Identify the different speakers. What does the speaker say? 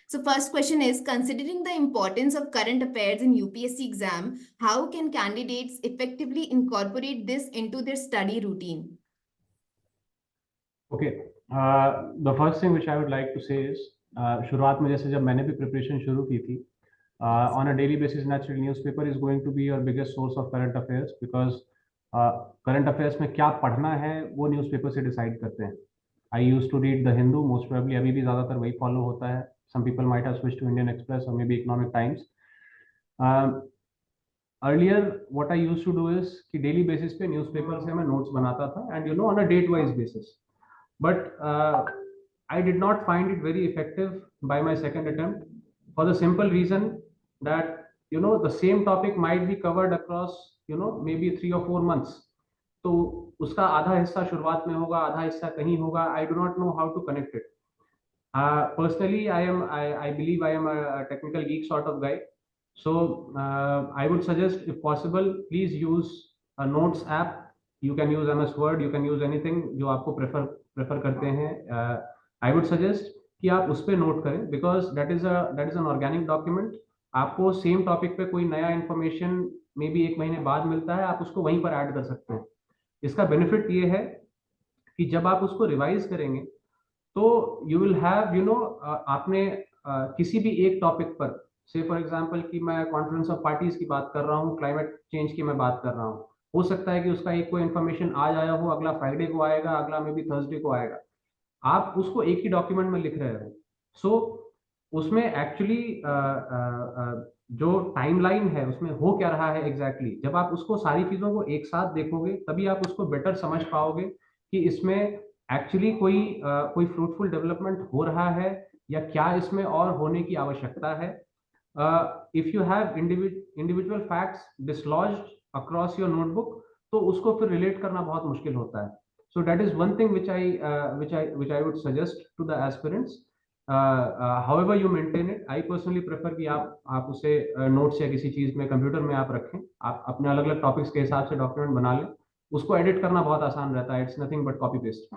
Speaker 1: So first question is, considering the importance of current affairs in UPSC exam, how can candidates effectively incorporate this into their study routine?
Speaker 2: Okay, the first thing which I would like to say is, शुरुआत में जैसे जब मैंने भी preparation शुरू की थी, on a daily basis naturally newspaper is going to be your biggest source of current affairs because current affairs में क्या पढ़ना है वो न्यूज़पेपर से डिसाइड करते हैं. I used to read the Hindu, most probably अभी भी ज़्यादातर वही फॉलो होता है. Some people might have switched to Indian Express or maybe Economic Times. Earlier what I used to do is कि daily basis पे न्यूज़पेपर से मैं नोट्स बनाता था and you know on a date wise basis. But I did not find it very effective by my second attempt for the simple reason that you know the same topic might be covered across you know maybe 3 or 4 months. तो उसका आधा हिस्सा शुरुआत में होगा, आधा हिस्सा कहीं होगा. I do not know how to connect it. Personally, I believe I am a technical geek sort of guy. So I would suggest, if possible, please use a notes app. You can use MS Word, you can use anything जो आपको prefer करते हैं. I would suggest कि आप उस पे note करें because that is an organic document. आपको सेम टॉपिक पे कोई नया इंफॉर्मेशन मे बी 1 महीने बाद मिलता है, आप उसको वहीं पर ऐड कर सकते हैं. इसका बेनिफिट ये है कि जब आप उसको रिवाइज करेंगे तो you will have you know आपने किसी भी एक टॉपिक पर, से फॉर एग्जांपल कि मैं कॉन्फ्रेंस ऑफ पार्टीज की बात कर रहा हूँ, क्लाइमेट चेंज की मैं बात कर रहा हूँ, हो सकता है कि उसका एक कोई इन्फॉर्मेशन आज आया हो, अगला फ्राइडे को आएगा, अगला मे बी थर्सडे को आएगा. आप उसको एक ही डॉक्यूमेंट में लिख रहे हो. सो उसमें एक्चुअली जो टाइमलाइन है उसमें हो क्या रहा है एग्जैक्टली जब आप उसको सारी चीजों को एक साथ देखोगे तभी आप उसको बेटर समझ पाओगे कि इसमें एक्चुअली कोई फ्रूटफुल डेवलपमेंट हो रहा है या क्या इसमें और होने की आवश्यकता है. If you have individual facts dislodged across your notebook तो उसको फिर रिलेट करना बहुत मुश्किल होता है. So that is one thing which I would suggest to the aspirants. However you maintain it, I personally prefer कि आप उसे नोट्स या किसी चीज में कंप्यूटर में आप रखें, आप अपने अलग अलग टॉपिक्स के हिसाब से डॉक्यूमेंट बना लें. उसको एडिट करना बहुत आसान रहता है. It's nothing but copy paste.